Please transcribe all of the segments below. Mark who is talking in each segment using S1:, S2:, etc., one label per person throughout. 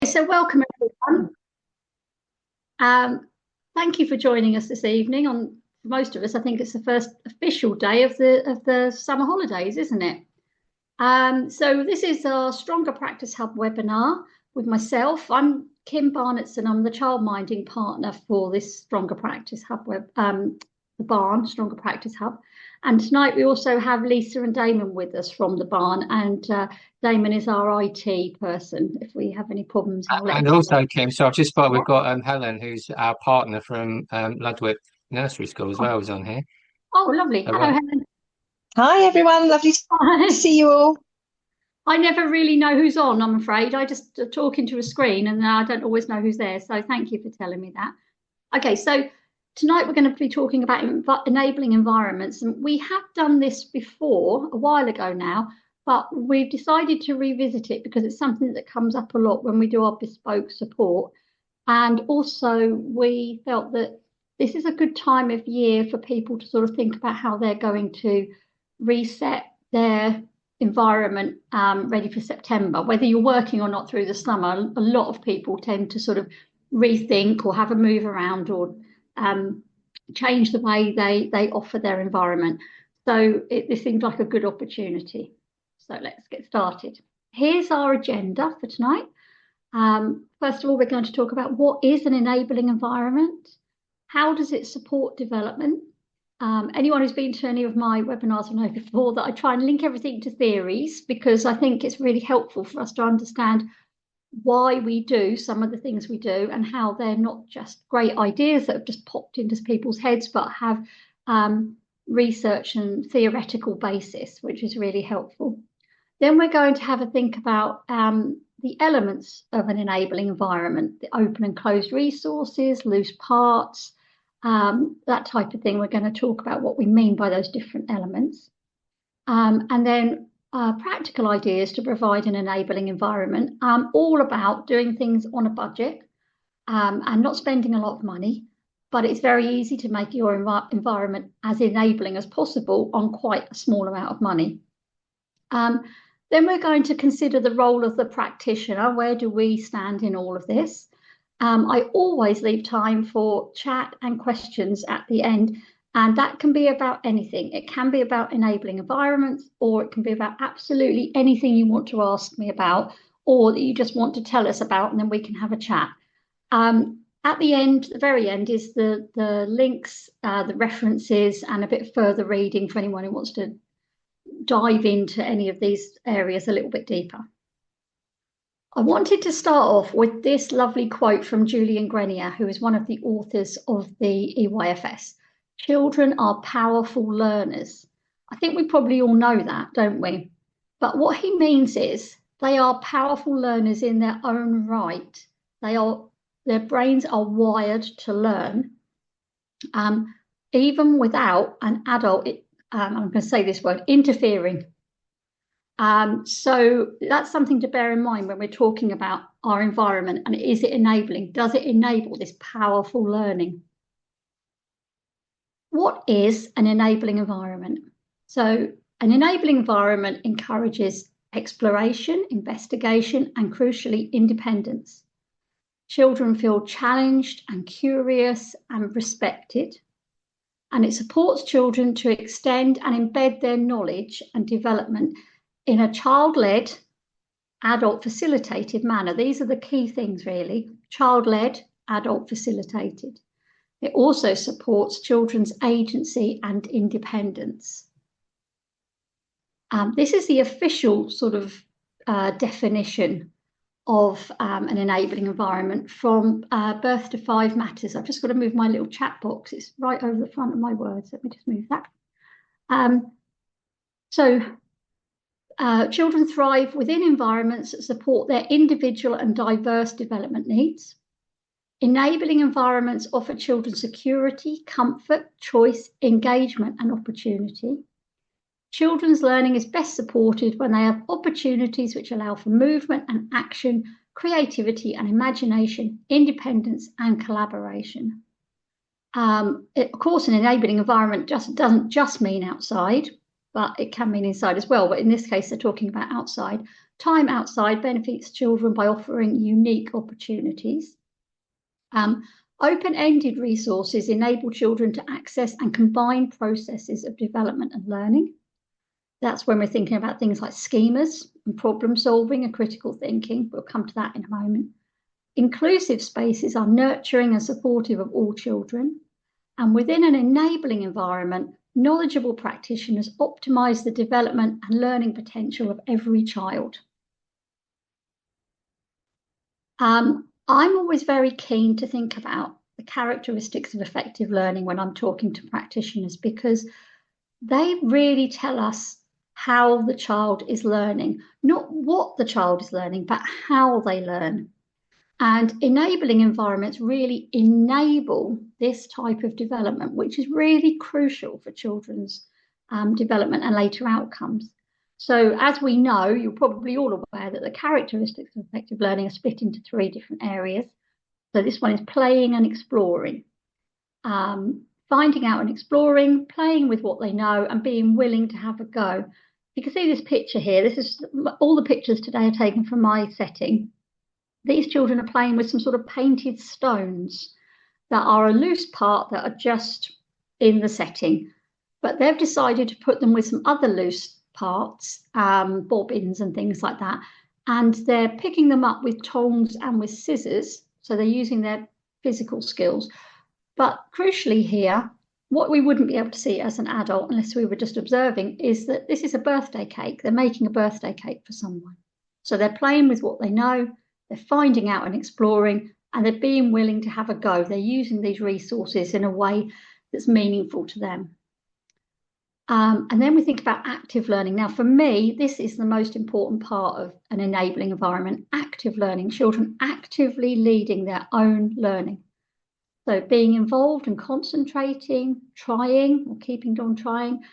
S1: So welcome everyone. Thank you for joining us this evening. For most of us, I think it's the first official day of the summer holidays, isn't it? So this is our Stronger Practice Hub webinar with myself. I'm Kim Barnettson. I'm the childminding partner for this Stronger Practice Hub the Barn Stronger Practice Hub. And tonight we also have Lisa and Damon with us from the Barn, and Damon is our IT person. If we have any problems,
S2: And also, Kim, so I've just spotted we've got Helen, who's our partner from Ludwig Nursery School as well, is on here.
S1: Oh, lovely.
S2: All
S1: Hello,
S2: right.
S1: Helen.
S3: Hi, everyone. Lovely to see you all.
S1: I never really know who's on, I'm afraid. I just talk into a screen and I don't always know who's there. So thank you for telling me that. Okay, so tonight we're going to be talking about enabling environments. And we have done this before, a while ago now, but we've decided to revisit it because it's something that comes up a lot when we do our bespoke support. And also we felt that this is a good time of year for people to sort of think about how they're going to reset their environment ready for September. Whether you're working or not through the summer, a lot of people tend to sort of rethink or have a move around or change the way they offer their environment. So this seems like a good opportunity. So let's get started. Here's our agenda for tonight. First of all, we're going to talk about what is an enabling environment, how does it support development. Anyone who's been to any of my webinars will know before that I try and link everything to theories because I think it's really helpful for us to understand why we do some of the things we do and how they're not just great ideas that have just popped into people's heads, but have research and theoretical basis, which is really helpful. Then we're going to have a think about the elements of an enabling environment, the open and closed resources, loose parts, that type of thing. We're going to talk about what we mean by those different elements. And then practical ideas to provide an enabling environment, all about doing things on a budget and not spending a lot of money, but it's very easy to make your environment as enabling as possible on quite a small amount of money. Then we're going to consider the role of the practitioner. Where do we stand in all of this? I always leave time for chat and questions at the end, and that can be about anything. It can be about enabling environments, or it can be about absolutely anything you want to ask me about, or that you just want to tell us about, and then we can have a chat. At the end, the very end, is the links, the references, and a bit further reading for anyone who wants to dive into any of these areas a little bit deeper. I wanted to start off with this lovely quote from Julian Grenier, who is one of the authors of the EYFS. Children are powerful learners. I think we probably all know that, don't we? But what he means is they are powerful learners in their own right. Their brains are wired to learn, even without an adult, I'm going to say this word, interfering. So that's something to bear in mind when we're talking about our environment. And is it enabling? Does it enable this powerful learning? What is an enabling environment? So an enabling environment encourages exploration, investigation, and crucially, independence. Children feel challenged and curious and respected. And it supports children to extend and embed their knowledge and development in a child-led, adult-facilitated manner. These are the key things, really. Child-led, adult-facilitated. It also supports children's agency and independence. This is the official sort of definition of an enabling environment from Birth to 5 Matters. I've just got to move my little chat box. It's right over the front of my words. Let me just move that. Children thrive within environments that support their individual and diverse development needs. Enabling environments offer children security, comfort, choice, engagement, and opportunity. Children's learning is best supported when they have opportunities which allow for movement and action, creativity and imagination, independence and collaboration. Of course, an enabling environment doesn't just mean outside, but it can mean inside as well. But in this case, they're talking about outside. Time outside benefits children by offering unique opportunities. Open-ended resources enable children to access and combine processes of development and learning. That's when we're thinking about things like schemas and problem solving and critical thinking. We'll come to that in a moment. Inclusive spaces are nurturing and supportive of all children. And within an enabling environment, knowledgeable practitioners optimize the development and learning potential of every child. I'm always very keen to think about the characteristics of effective learning when I'm talking to practitioners, because they really tell us how the child is learning, not what the child is learning, but how they learn. And enabling environments really enable this type of development, which is really crucial for children's development and later outcomes. So as we know, you're probably all aware that the characteristics of effective learning are split into 3 different areas. So this one is playing and exploring. Finding out and exploring, playing with what they know, and being willing to have a go. You can see this picture here. This is all the pictures today are taken from my setting. These children are playing with some sort of painted stones that are a loose part that are just in the setting. But they've decided to put them with some other loose parts, bobbins and things like that. And they're picking them up with tongs and with scissors. So they're using their physical skills. But crucially here, what we wouldn't be able to see as an adult unless we were just observing is that this is a birthday cake. They're making a birthday cake for someone. So they're playing with what they know, they're finding out and exploring, and they're being willing to have a go. They're using these resources in a way that's meaningful to them. And then we think about active learning. Now, for me, this is the most important part of an enabling environment, active learning, children actively leading their own learning. So being involved and concentrating, trying or keeping on trying,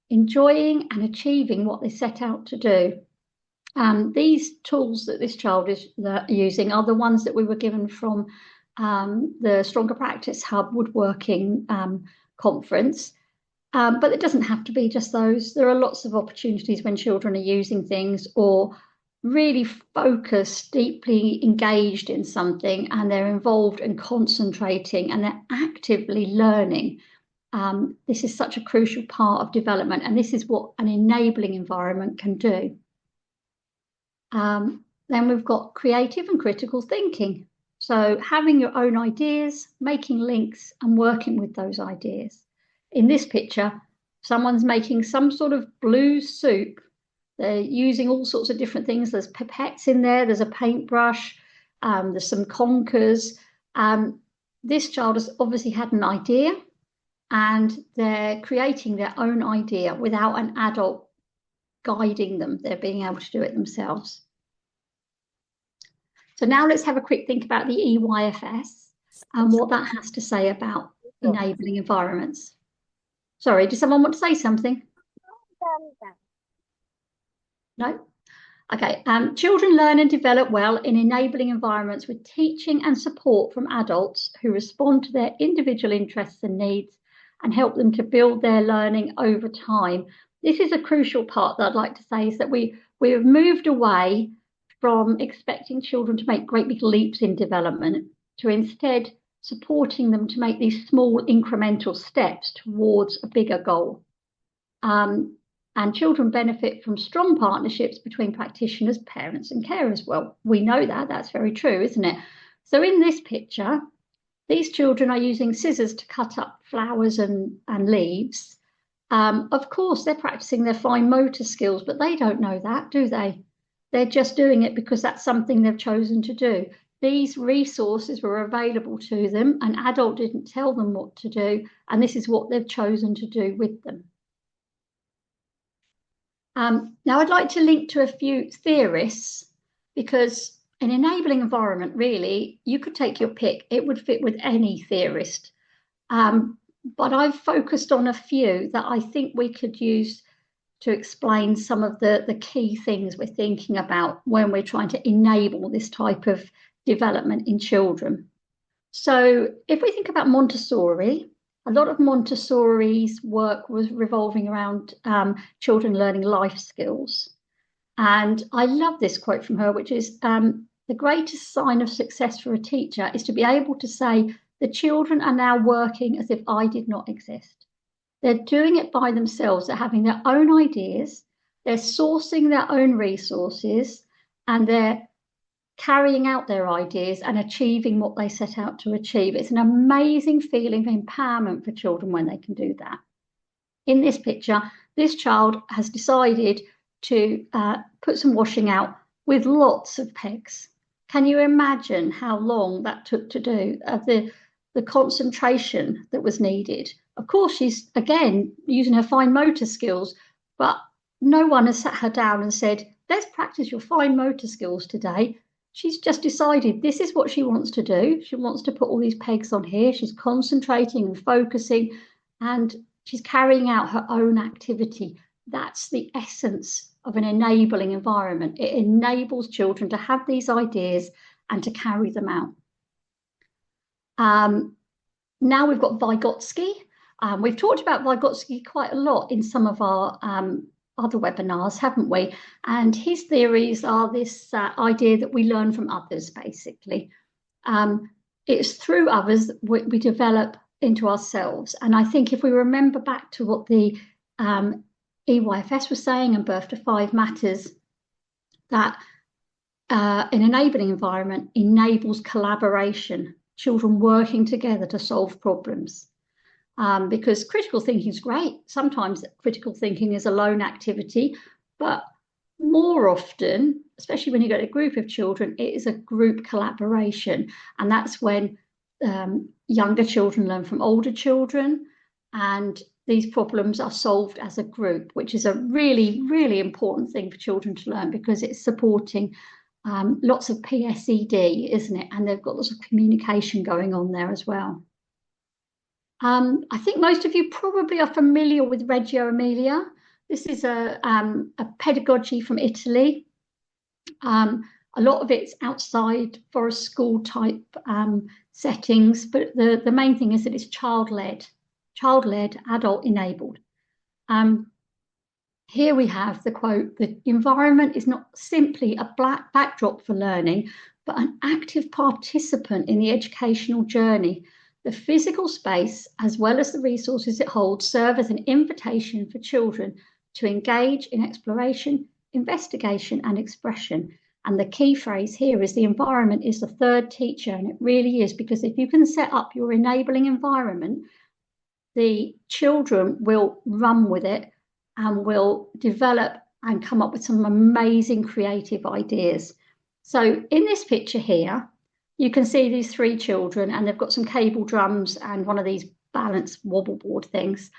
S1: enjoying and achieving what they set out to do. These tools that this child is using are the ones that we were given from the Stronger Practice Hub woodworking conference. But it doesn't have to be just those. There are lots of opportunities when children are using things or really focused, deeply engaged in something, and they're involved and concentrating and they're actively learning. This is such a crucial part of development, and this is what an enabling environment can do. Then we've got creative and critical thinking. So having your own ideas, making links and working with those ideas. In this picture, someone's making some sort of blue soup. They're using all sorts of different things. There's pipettes in there, there's a paintbrush, there's some conkers. This child has obviously had an idea and they're creating their own idea without an adult guiding them. They're being able to do it themselves. So now let's have a quick think about the EYFS and what that has to say about enabling environments. Sorry, does someone want to say something? No? Okay. Children learn and develop well in enabling environments with teaching and support from adults who respond to their individual interests and needs and help them to build their learning over time. This is a crucial part that I'd like to say, is that we have moved away from expecting children to make great big leaps in development to instead supporting them to make these small incremental steps towards a bigger goal. And children benefit from strong partnerships between practitioners, parents and carers. Well, we know that, that's very true, isn't it? So in this picture, these children are using scissors to cut up flowers and leaves. Of course, they're practicing their fine motor skills, but they don't know that, do they? They're just doing it because that's something they've chosen to do. These resources were available to them. An adult didn't tell them what to do, and this is what they've chosen to do with them. Now, I'd like to link to a few theorists, because an enabling environment, really, you could take your pick. It would fit with any theorist. But I've focused on a few that I think we could use to explain some of the key things we're thinking about when we're trying to enable this type of development in children. So if we think about Montessori, a lot of Montessori's work was revolving around children learning life skills. And I love this quote from her, which is, the greatest sign of success for a teacher is to be able to say, the children are now working as if I did not exist. They're doing it by themselves. They're having their own ideas. They're sourcing their own resources, and they're carrying out their ideas and achieving what they set out to achieve. It's an amazing feeling of empowerment for children when they can do that. In this picture, this child has decided to put some washing out with lots of pegs. Can you imagine how long that took to do, the concentration that was needed? Of course, she's, again, using her fine motor skills, but no one has sat her down and said, let's practice your fine motor skills today. She's just decided this is what she wants to do. She wants to put all these pegs on here. She's concentrating and focusing, and she's carrying out her own activity. That's the essence of an enabling environment. It enables children to have these ideas and to carry them out. Now we've got Vygotsky. We've talked about Vygotsky quite a lot in some of our other webinars, haven't we? And his theories are this idea that we learn from others, basically. It's through others that we develop into ourselves. And I think if we remember back to what the EYFS was saying and Birth to 5 Matters, that an enabling environment enables collaboration, children working together to solve problems. Because critical thinking is great. Sometimes critical thinking is a lone activity, but more often, especially when you get a group of children, it is a group collaboration. And that's when younger children learn from older children, and these problems are solved as a group, which is a really, really important thing for children to learn, because it's supporting lots of PSED, isn't it? And they've got lots of communication going on there as well. I think most of you probably are familiar with Reggio Emilia. This is a pedagogy from Italy. A lot of it's outside forest school type settings, but the main thing is that it's child-led, adult enabled. Here we have the quote: the environment is not simply a black backdrop for learning, but an active participant in the educational journey. The physical space, as well as the resources it holds, serve as an invitation for children to engage in exploration, investigation, and expression. And the key phrase here is the environment is the third teacher, and it really is, because if you can set up your enabling environment, the children will run with it and will develop and come up with some amazing creative ideas. So in this picture here, you can see these 3 children, and they've got some cable drums and one of these balance wobble board things.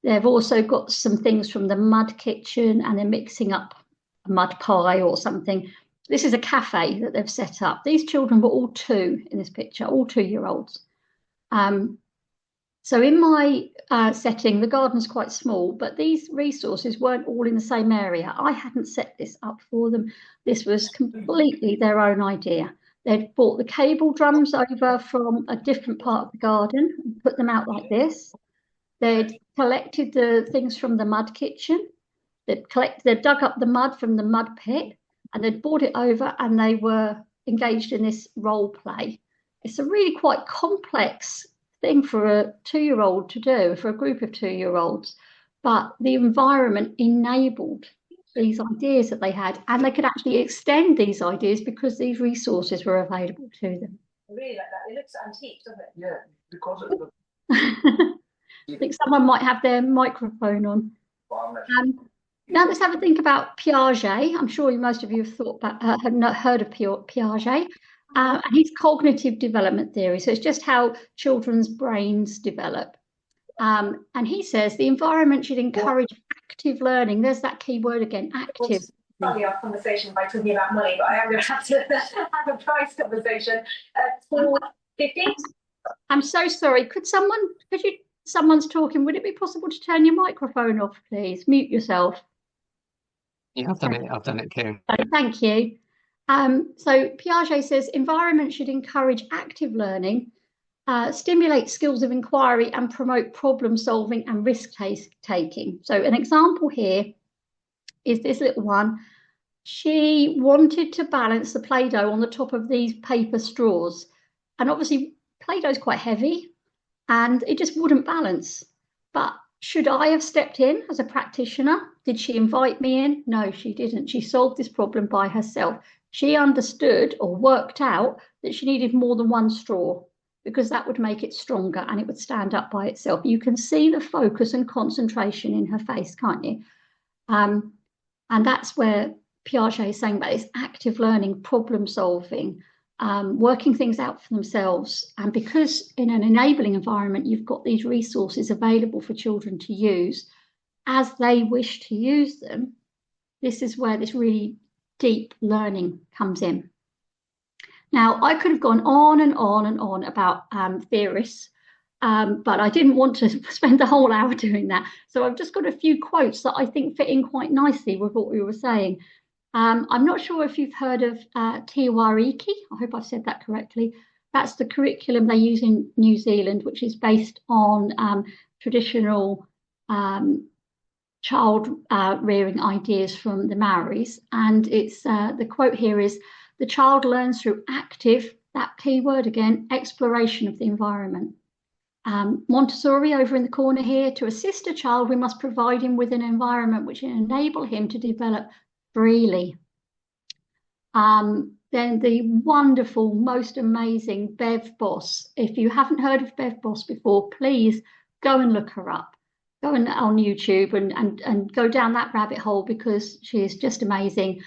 S1: They've also got some things from the mud kitchen, and they're mixing up a mud pie or something. This is a cafe that they've set up. These children were all 2 in this picture, all 2-year-olds. So in my setting, the garden's quite small, but these resources weren't all in the same area. I hadn't set this up for them. This was completely their own idea. They'd brought the cable drums over from a different part of the garden and put them out like this. They'd collected the things from the mud kitchen. They'd dug up the mud from the mud pit, and they'd brought it over, and they were engaged in this role play. It's a really quite complex thing for a 2-year-old to do, for a group of 2-year-olds, but the environment enabled these ideas that they had, and they could actually extend these ideas because these resources were available to them.
S4: I really like that. It looks antique, doesn't it?
S5: Yeah, because of the...
S1: I think someone might have their microphone on. Now let's have a think about Piaget. I'm sure most of you have thought about, have not heard of Piaget. And his cognitive development theory. So it's just how children's brains develop. And he says the environment should encourage active learning. There's that key word again, active.
S4: Probably our conversation by talking about money, but I am going to have to have a price conversation. $4.50.
S1: I'm so sorry. Someone's talking. Would it be possible to turn your microphone off, please? Mute yourself.
S2: Yeah, I've done it, Karen.
S1: Thank you. So Piaget says environment should encourage active learning, stimulate skills of inquiry, and promote problem solving and risk taking. So an example here is this little one. she wanted to balance the Play-Doh on the top of these paper straws. And obviously, Play-Doh is quite heavy and it just wouldn't balance. But should I have stepped in as a practitioner? Did she invite me in? No, she didn't. She solved this problem by herself. She understood or worked out that she needed more than one straw because that would make it stronger and it would stand up by itself. You can see the focus and concentration in her face, can't you? And that's where Piaget is saying about this active learning, problem solving, working things out for themselves. And because in an enabling environment, you've got these resources available for children to use as they wish to use them, this is where this really deep learning comes in. Now, I could have gone on and on and on about theorists, but I didn't want to spend the whole hour doing that. So I've just got a few quotes that I think fit in quite nicely with what we were saying. I'm not sure if you've heard of Theorist. I hope I've said that correctly. That's the curriculum they use in New Zealand, which is based on traditional child rearing ideas from the Maoris. And it's the quote here is, "The child learns through active," that key word again, "exploration of the environment." Montessori over in the corner here, "To assist a child, we must provide him with an environment which will enable him to develop freely." Then the wonderful, most amazing Bev Boss. If you haven't heard of Bev Boss before, please go and look her up. Go on YouTube and go down that rabbit hole because she is just amazing.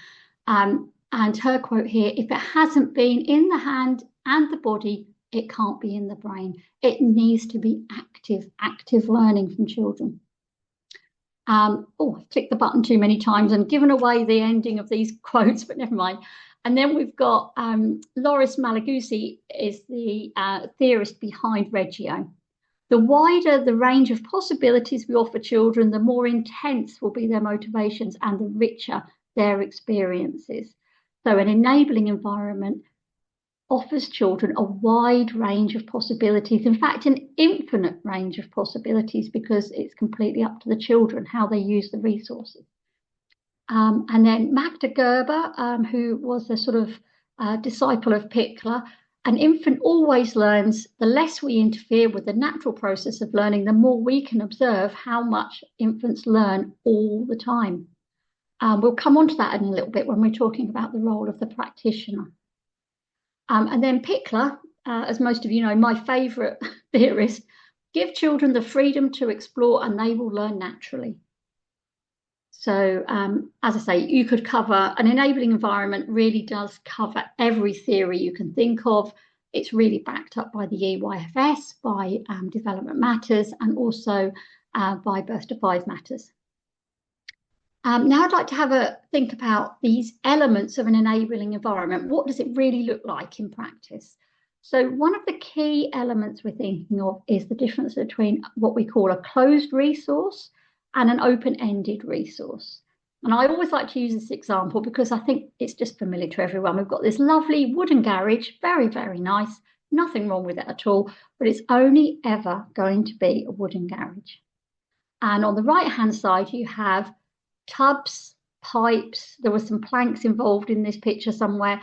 S1: And her quote here, "If it hasn't been in the hand and the body, it can't be in the brain." It needs to be active learning from children. I've clicked the button too many times and given away the ending of these quotes, but never mind. And then we've got Loris Malaguzzi is the theorist behind Reggio. "The wider the range of possibilities we offer children, the more intense will be their motivations and the richer their experiences." So an enabling environment offers children a wide range of possibilities, in fact, an infinite range of possibilities, because it's completely up to the children how they use the resources. And then Magda Gerber, who was a sort of disciple of Pickler, "An infant always learns. The less we interfere with the natural process of learning, the more we can observe how much infants learn all the time." We'll come on to that in a little bit when we're talking about the role of the practitioner. And then Pickler, as most of you know, my favourite theorist, "Give children the freedom to explore and they will learn naturally." So as I say, you could cover an enabling environment, really does cover every theory you can think of. It's really backed up by the EYFS, by Development Matters, and also by Birth to 5 Matters. Now I'd like to have a think about these elements of an enabling environment. What does it really look like in practice? So one of the key elements we're thinking of is the difference between what we call a closed resource and an open-ended resource. And I always like to use this example because I think it's just familiar to everyone. We've got this lovely wooden garage, very, very nice, nothing wrong with it at all, but it's only ever going to be a wooden garage. And on the right-hand side, you have tubs, pipes, there were some planks involved in this picture somewhere,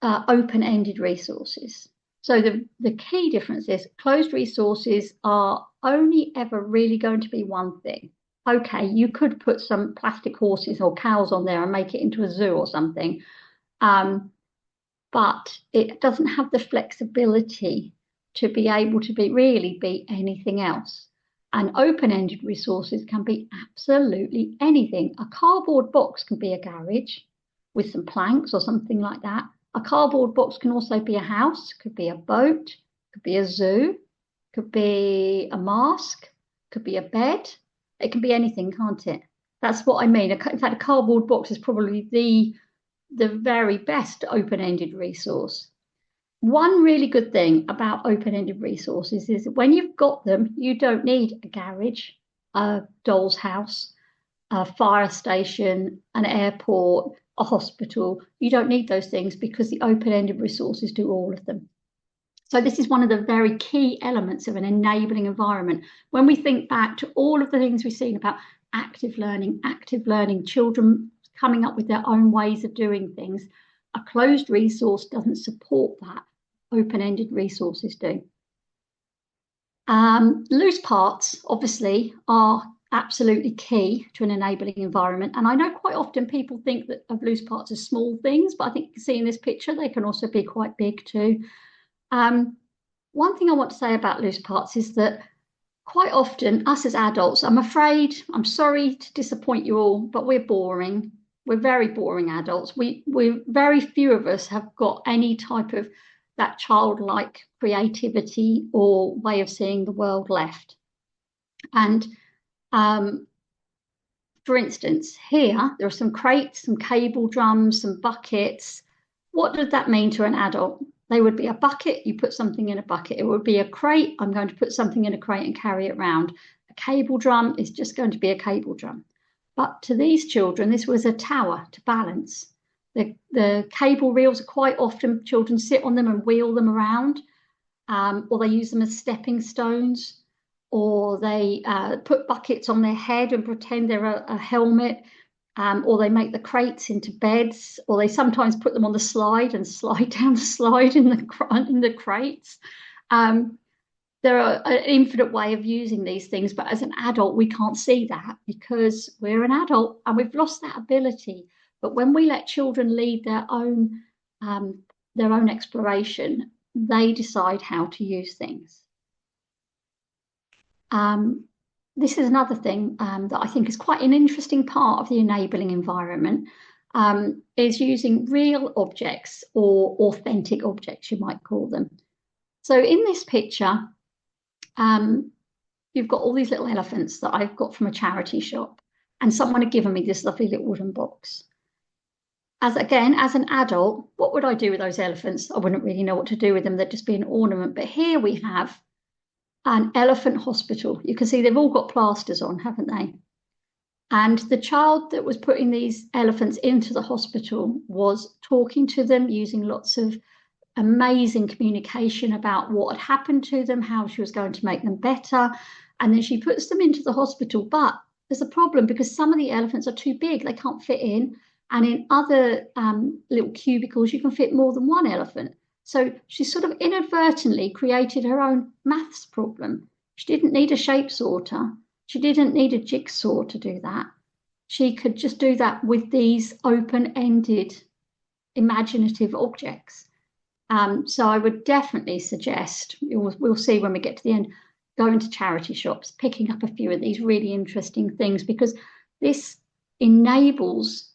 S1: open-ended resources. So the key difference is closed resources are only ever really going to be one thing. Okay, you could put some plastic horses or cows on there and make it into a zoo or something, but it doesn't have the flexibility to be able to really be anything else. And open-ended resources can be absolutely anything. A cardboard box can be a garage with some planks or something like that. A cardboard box can also be a house, could be a boat, could be a zoo, could be a mask, could be a bed. It can be anything, can't it? That's what I mean. In fact, a cardboard box is probably the very best open-ended resource. One really good thing about open-ended resources is that when you've got them, you don't need a garage, a doll's house, a fire station, an airport, a hospital. You don't need those things because the open-ended resources do all of them. So this is one of the very key elements of an enabling environment. When we think back to all of the things we've seen about active learning, children coming up with their own ways of doing things. A closed resource doesn't support that. Open-ended resources do. Loose parts, obviously, are absolutely key to an enabling environment. And I know quite often people think that of loose parts as small things, but I think you can see in this picture, they can also be quite big too. One thing I want to say about loose parts is that quite often, us as adults, I'm sorry to disappoint you all, but we're boring. We're very boring adults. We're very few of us have got any type of that childlike creativity or way of seeing the world left. And for instance, here, there are some crates, some cable drums, some buckets. What does that mean to an adult? They would be a bucket, you put something in a bucket. It would be a crate, I'm going to put something in a crate and carry it around. A cable drum is just going to be a cable drum. But to these children, this was a tower to balance. The cable reels are quite often, children sit on them and wheel them around, or they use them as stepping stones, or they put buckets on their head and pretend they're a helmet, or they make the crates into beds, or they sometimes put them on the slide and slide down the slide in the crates. There are an infinite way of using these things, but as an adult, we can't see that because we're an adult and we've lost that ability. But when we let children lead their own exploration, they decide how to use things. This is another thing that I think is quite an interesting part of the enabling environment, is using real objects or authentic objects, you might call them. So in this picture, you've got all these little elephants that I've got from a charity shop, and someone had given me this lovely little wooden box. As an adult, what would I do with those elephants? I wouldn't really know what to do with them. They'd just be an ornament. But here we have an elephant hospital. You can see they've all got plasters on, haven't they? And the child that was putting these elephants into the hospital was talking to them, using lots of amazing communication about what had happened to them, how she was going to make them better. And then she puts them into the hospital. But there's a problem because some of the elephants are too big. They can't fit in. And in other little cubicles, you can fit more than one elephant. So she sort of inadvertently created her own maths problem. She didn't need a shape sorter. She didn't need a jigsaw to do that. She could just do that with these open-ended, imaginative objects. So I would definitely suggest, we'll see when we get to the end, going to charity shops, picking up a few of these really interesting things, because this enables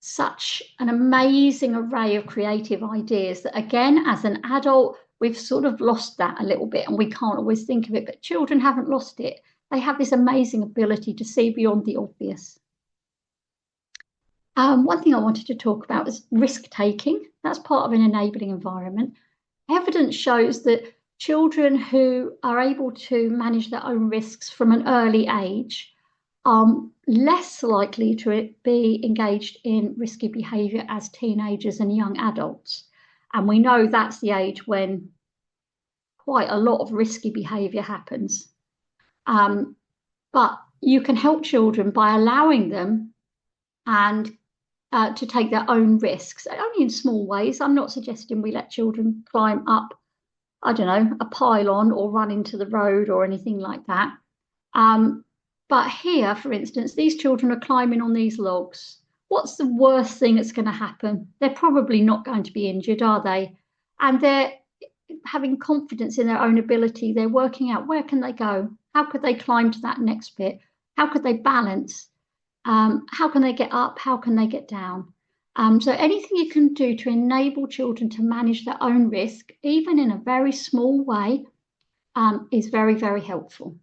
S1: such an amazing array of creative ideas that, again, as an adult, we've sort of lost that a little bit and we can't always think of it, but children haven't lost it. They have this amazing ability to see beyond the obvious. One thing I wanted to talk about is risk-taking. That's part of an enabling environment. Evidence shows that children who are able to manage their own risks from an early age are less likely to be engaged in risky behaviour as teenagers and young adults. And we know that's the age when quite a lot of risky behaviour happens. But you can help children by allowing them and to take their own risks, only in small ways. I'm not suggesting we let children climb up, I don't know, a pylon or run into the road or anything like that. But here, for instance, these children are climbing on these logs. What's the worst thing that's going to happen? They're probably not going to be injured, are they? And they're having confidence in their own ability. They're working out, where can they go? How could they climb to that next bit? How could they balance? How can they get up? How can they get down? So anything you can do to enable children to manage their own risk, even in a very small way, is very, very helpful.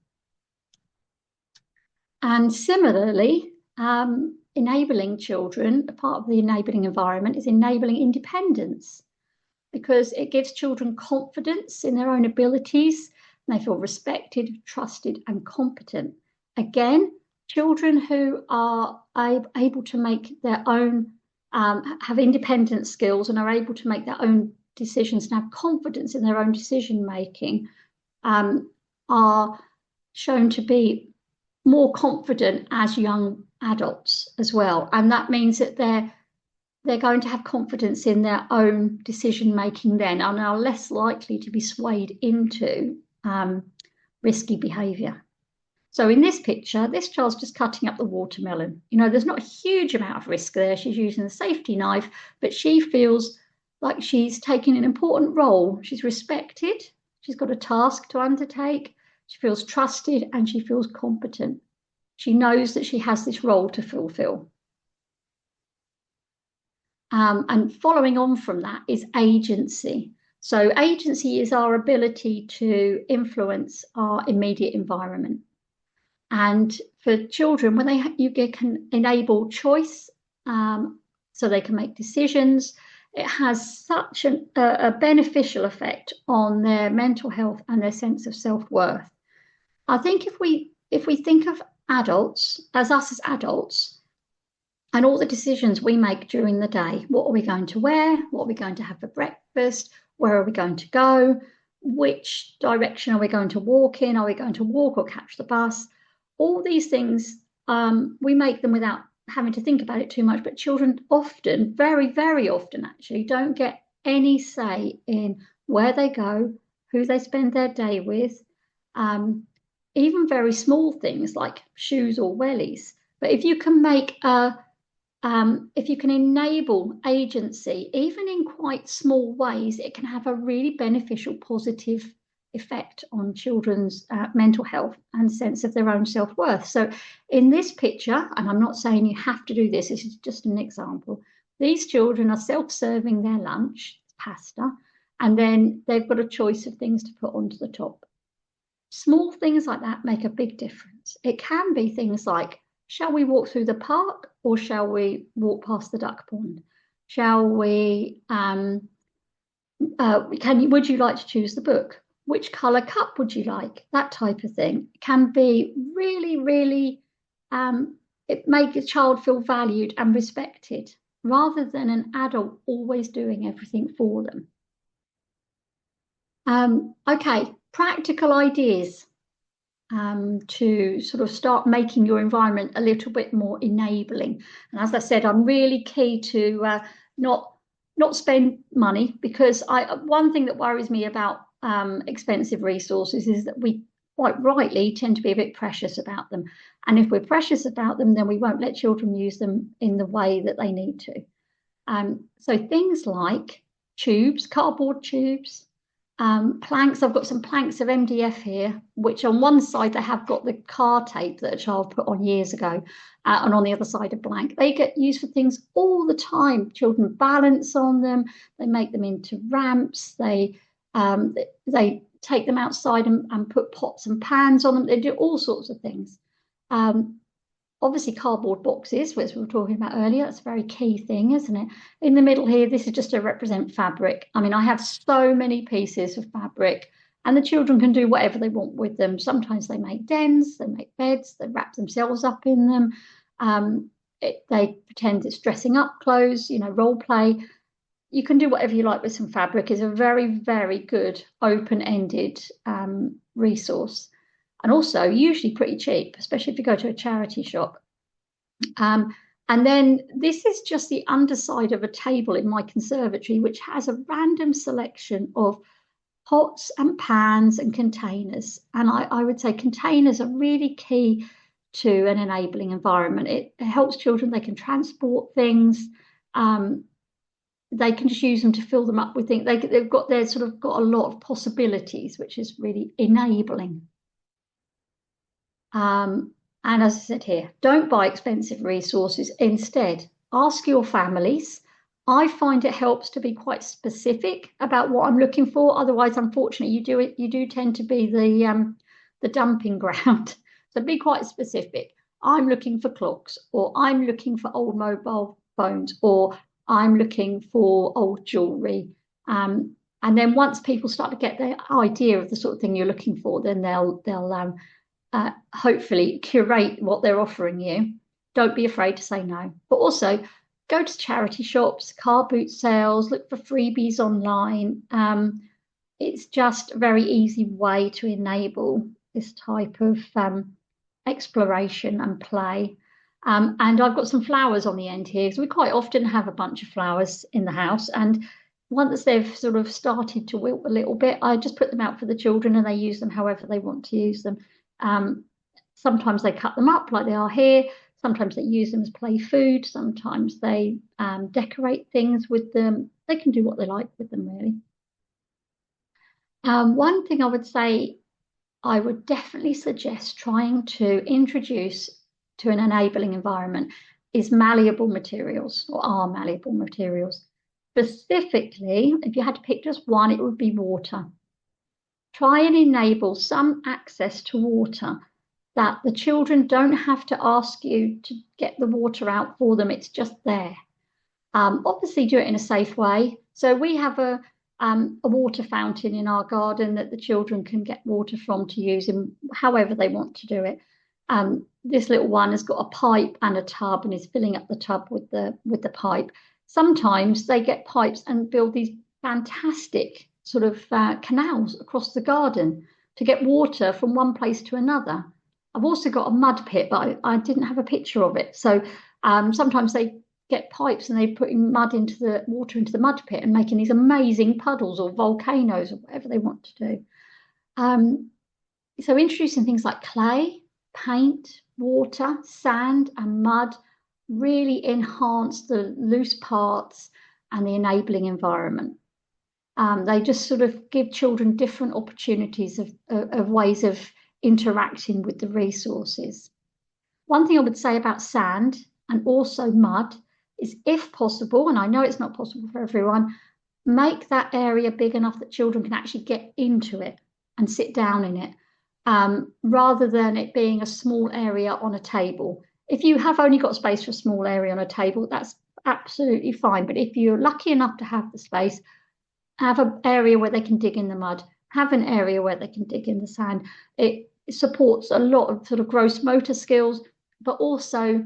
S1: And similarly, enabling children, a part of the enabling environment is enabling independence, because it gives children confidence in their own abilities, and they feel respected, trusted, and competent. Again, children who are able to make their own, have independent skills and are able to make their own decisions and have confidence in their own decision making, are shown to be more confident as young adults as well, and that means that they're going to have confidence in their own decision making then, and are less likely to be swayed into risky behaviour. So in this picture, this child's just cutting up the watermelon. You know, there's not a huge amount of risk there. She's using the safety knife, but she feels like she's taking an important role. She's respected. She's got a task to undertake. She feels trusted and she feels competent. She knows that she has this role to fulfill. And following on from that is agency. So agency is our ability to influence our immediate environment. And for children, when you can enable choice, so they can make decisions, it has such a beneficial effect on their mental health and their sense of self-worth. I think if we think of adults as us as adults, and all the decisions we make during the day, what are we going to wear? What are we going to have for breakfast? Where are we going to go? Which direction are we going to walk in? Are we going to walk or catch the bus? All these things, we make them without having to think about it too much, but children often, very, very often actually, don't get any say in where they go, who they spend their day with, even very small things like shoes or wellies. But if you can if you can enable agency, even in quite small ways, it can have a really beneficial, positive effect on children's mental health and sense of their own self-worth. So in this picture, and I'm not saying you have to do this, this is just an example, these children are self-serving their lunch, pasta, and then they've got a choice of things to put onto the top. Small things like that make a big difference. It can be things like, shall we walk through the park or shall we walk past the duck pond? Shall we, would you like to choose the book? Which colour cup would you like? That type of thing can be really, really, it makes a child feel valued and respected rather than an adult always doing everything for them. Okay, practical ideas to sort of start making your environment a little bit more enabling. And as I said, I'm really key to not spend money, because one thing that worries me about expensive resources is that we quite rightly tend to be a bit precious about them. And if we're precious about them, then we won't let children use them in the way that they need to. So things like tubes, cardboard tubes, planks. I've got some planks of MDF here, which on one side they have got the car tape that a child put on years ago, and on the other side are blank. They get used for things all the time. Children balance on them. They make them into ramps. They take them outside and put pots and pans on them. They do all sorts of things. Obviously, cardboard boxes, which we were talking about earlier, that's a very key thing, isn't it? In the middle here, this is just to represent fabric. I mean, I have so many pieces of fabric, and the children can do whatever they want with them. Sometimes they make dens, they make beds, they wrap themselves up in them. They pretend it's dressing up clothes, you know, role play. You can do whatever you like with some fabric. It's a very, very good open-ended resource. And also usually pretty cheap, especially if you go to a charity shop. And then this is just the underside of a table in my conservatory, which has a random selection of pots and pans and containers. And I would say containers are really key to an enabling environment. It helps children, they can transport things. They can just use them to fill them up with things. They've got a lot of possibilities, which is really enabling. And as I said here, don't buy expensive resources. Instead, ask your families. I find it helps to be quite specific about what I'm looking for. Otherwise, unfortunately, you do tend to be the dumping ground. So be quite specific. I'm looking for clocks, or I'm looking for old mobile phones, or I'm looking for old jewellery. And then once people start to get their idea of the sort of thing you're looking for, then they'll hopefully curate what they're offering you. Don't be afraid to say no. But also go to charity shops, car boot sales, look for freebies online. It's just a very easy way to enable this type of exploration and play. And I've got some flowers on the end here because we quite often have a bunch of flowers in the house. And once they've sort of started to wilt a little bit, I just put them out for the children and they use them however they want to use them. Sometimes they cut them up like they are here. Sometimes they use them as play food. Sometimes they decorate things with them. They can do what they like with them, really. One thing I would say, I would definitely suggest trying to introduce to an enabling environment is malleable materials, or are malleable materials. Specifically, if you had to pick just one, it would be water. Try and enable some access to water that the children don't have to ask you to get the water out for them. It's just there. Obviously, do it in a safe way. So we have a water fountain in our garden that the children can get water from to use in however they want to do it. This little one has got a pipe and a tub and is filling up the tub with the pipe. Sometimes they get pipes and build these fantastic sort of canals across the garden to get water from one place to another. I've also got a mud pit, but I didn't have a picture of it. So sometimes they get pipes and they're putting water into the mud pit and making these amazing puddles or volcanoes or whatever they want to do. So introducing things like clay, paint, water, sand and mud really enhance the loose parts and the enabling environment. They just sort of give children different opportunities of ways of interacting with the resources. One thing I would say about sand and also mud is, if possible, and I know it's not possible for everyone, make that area big enough that children can actually get into it and sit down in it, rather than it being a small area on a table. If you have only got space for a small area on a table, that's absolutely fine. But if you're lucky enough to have the space, have an area where they can dig in the mud, have an area where they can dig in the sand. It supports a lot of sort of gross motor skills, but also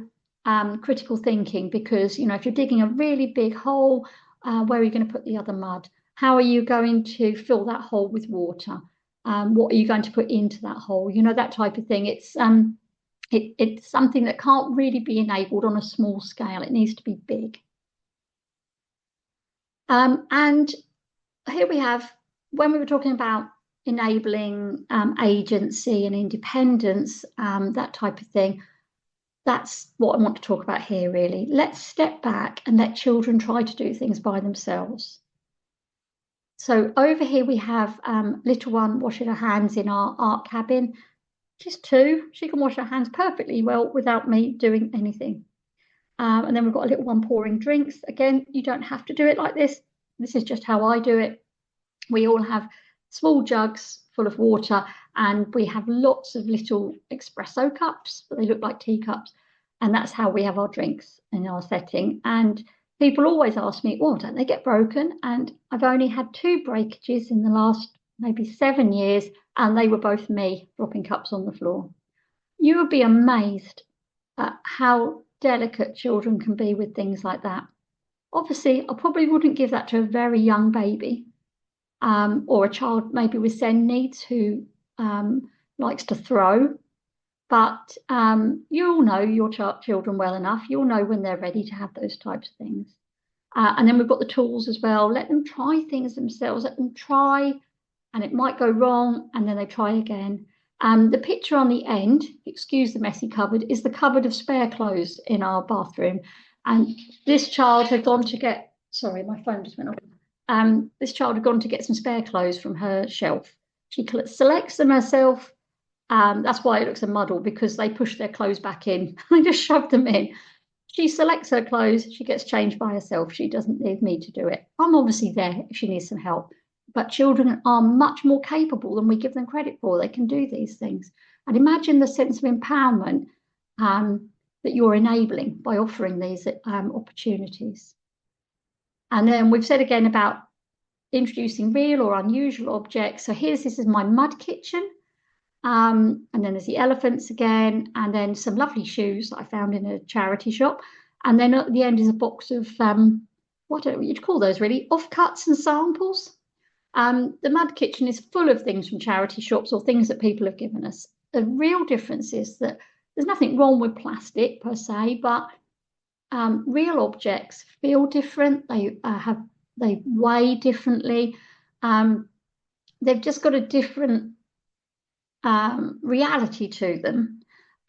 S1: critical thinking, because, you know, if you're digging a really big hole, where are you going to put the other mud? How are you going to fill that hole with water? What are you going to put into that hole? You know, that type of thing. It's something that can't really be enabled on a small scale. It needs to be big. And here we have, when we were talking about enabling agency and independence, that type of thing, that's what I want to talk about here, really. Let's step back and let children try to do things by themselves. So over here we have little one washing her hands in our art cabin. She's 2. She can wash her hands perfectly well without me doing anything. And then we've got a little one pouring drinks. Again, you don't have to do it like this. This is just how I do it. We all have small jugs full of water, and we have lots of little espresso cups, but they look like teacups. And that's how we have our drinks in our setting. And people always ask me, oh, don't they get broken? And I've only had 2 breakages in the last maybe 7 years, and they were both me dropping cups on the floor. You would be amazed at how delicate children can be with things like that. Obviously, I probably wouldn't give that to a very young baby, or a child maybe with SEND needs who likes to throw. But you'll know your children well enough. You'll know when they're ready to have those types of things. And then we've got the tools as well. Let them try things themselves. Let them try, and it might go wrong, and then they try again. The picture on the end, excuse the messy cupboard, is the cupboard of spare clothes in our bathroom. And this child had gone to get, sorry, my phone just went off. This child had gone to get some spare clothes from her shelf. She selects them herself. That's why it looks a muddle, because they push their clothes back in. They just shove them in. She selects her clothes. She gets changed by herself. She doesn't need me to do it. I'm obviously there if she needs some help. But children are much more capable than we give them credit for. They can do these things. And imagine the sense of empowerment that you're enabling by offering these opportunities. And then we've said again about introducing real or unusual objects. So this is my mud kitchen. And then there's the elephants again, and then some lovely shoes that I found in a charity shop. And then at the end is a box of, what you'd call those really, offcuts and samples. The mud kitchen is full of things from charity shops or things that people have given us. The real difference is that there's nothing wrong with plastic per se, but real objects feel different. They weigh differently. They've just got a different reality to them.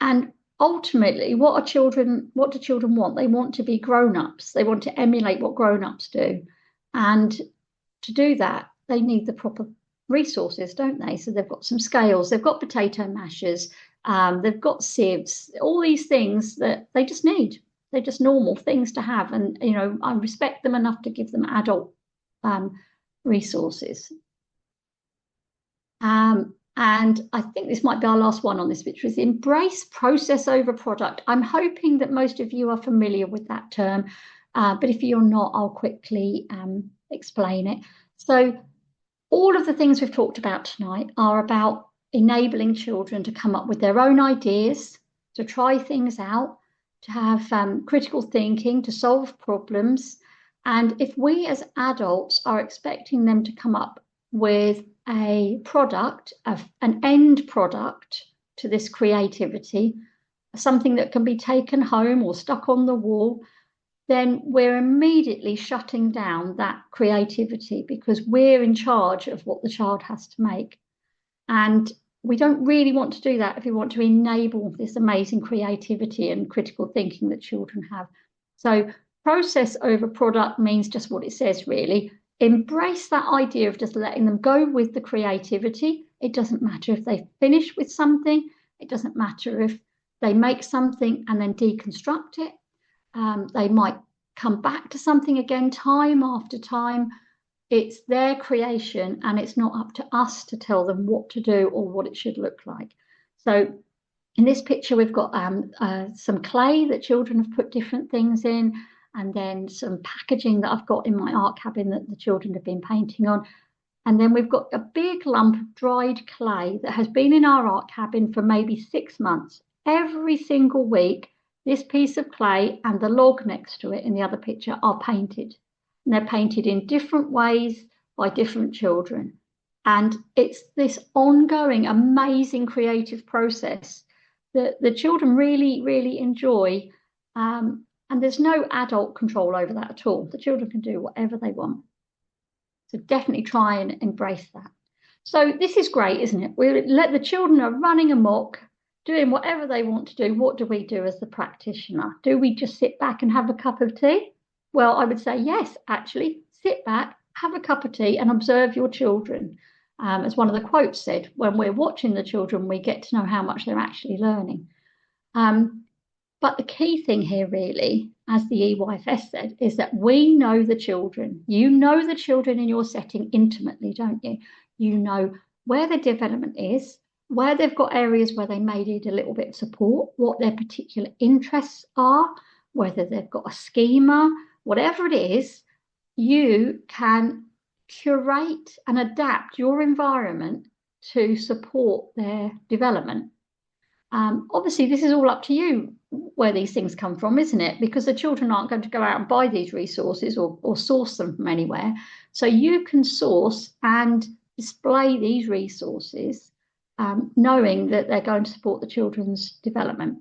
S1: And ultimately, what do children want? They want to be grown-ups. They want to emulate what grown-ups do. And to do that, they need the proper resources, don't they? So they've got some scales, they've got potato mashers, they've got sieves, all these things that they just need. They're just normal things to have. And, you know, I respect them enough to give them adult resources. And I think this might be our last one on this, which was embrace process over product. I'm hoping that most of you are familiar with that term, but if you're not, I'll quickly explain it. So all of the things we've talked about tonight are about enabling children to come up with their own ideas, to try things out, to have critical thinking, to solve problems. And if we as adults are expecting them to come up with a product, an end product to this creativity, something that can be taken home or stuck on the wall, then we're immediately shutting down that creativity because we're in charge of what the child has to make. And we don't really want to do that if we want to enable this amazing creativity and critical thinking that children have. So process over product means just what it says, really. Embrace that idea of just letting them go with the creativity. It doesn't matter if they finish with something. It doesn't matter if they make something and then deconstruct it. They might come back to something again time after time. It's their creation and it's not up to us to tell them what to do or what it should look like. So in this picture, we've got some clay that children have put different things in, and then some packaging that I've got in my art cabin that the children have been painting on. And then we've got a big lump of dried clay that has been in our art cabin for maybe 6 months. Every single week, this piece of clay and the log next to it in the other picture are painted. And they're painted in different ways by different children. And it's this ongoing, amazing creative process that the children really, really enjoy. And there's no adult control over that at all. The children can do whatever they want. So definitely try and embrace that. So this is great, isn't it? We let the children are running amok, doing whatever they want to do. What do we do as the practitioner? Do we just sit back and have a cup of tea? Well, I would say yes, actually. Sit back, have a cup of tea and observe your children. As one of the quotes said, when we're watching the children, we get to know how much they're actually learning. But the key thing here really, as the EYFS said, is that we know the children. You know the children in your setting intimately, don't you? You know where their development is, where they've got areas where they may need a little bit of support, what their particular interests are, whether they've got a schema, whatever it is, you can curate and adapt your environment to support their development. Obviously, this is all up to you where these things come from, isn't it? Because the children aren't going to go out and buy these resources or source them from anywhere. So you can source and display these resources, knowing that they're going to support the children's development.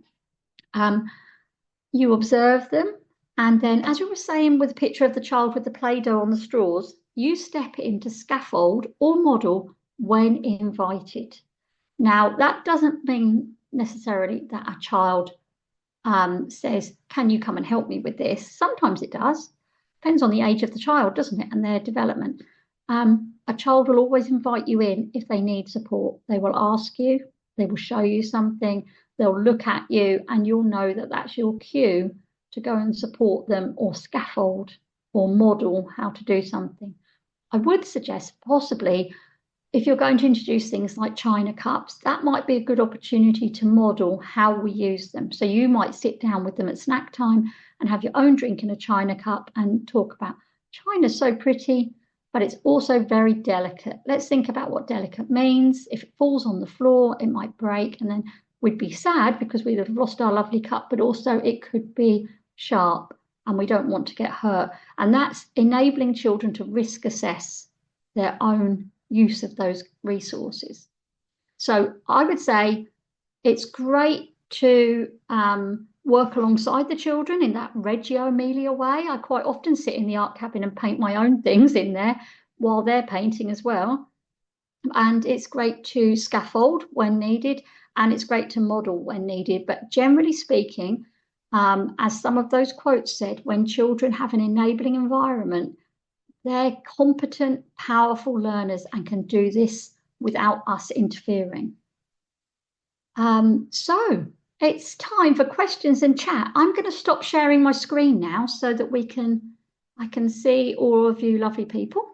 S1: You observe them, and then, as we were saying with the picture of the child with the Play-Doh on the straws, you step into scaffold or model when invited. Now, that doesn't mean necessarily that a child says, can you come and help me with this? Sometimes it does. Depends on the age of the child, doesn't it, and their development. A child will always invite you in if they need support. They will ask you, they will show you something, they'll look at you, and you'll know that that's your cue to go and support them or scaffold or model how to do something. I would suggest possibly if you're going to introduce things like china cups, that might be a good opportunity to model how we use them. So you might sit down with them at snack time and have your own drink in a china cup and talk about china's so pretty, but it's also very delicate. Let's think about what delicate means. If it falls on the floor, it might break, and then we'd be sad because we'd have lost our lovely cup, but also it could be sharp and we don't want to get hurt. And that's enabling children to risk assess their own use of those resources. So I would say it's great to work alongside the children in that Reggio Emilia way. I quite often sit in the art cabin and paint my own things in there while they're painting as well. And it's great to scaffold when needed, and it's great to model when needed. But generally speaking, as some of those quotes said, when children have an enabling environment, they're competent, powerful learners and can do this without us interfering. So it's time for questions and chat. I'm going to stop sharing my screen now so that I can see all of you lovely people.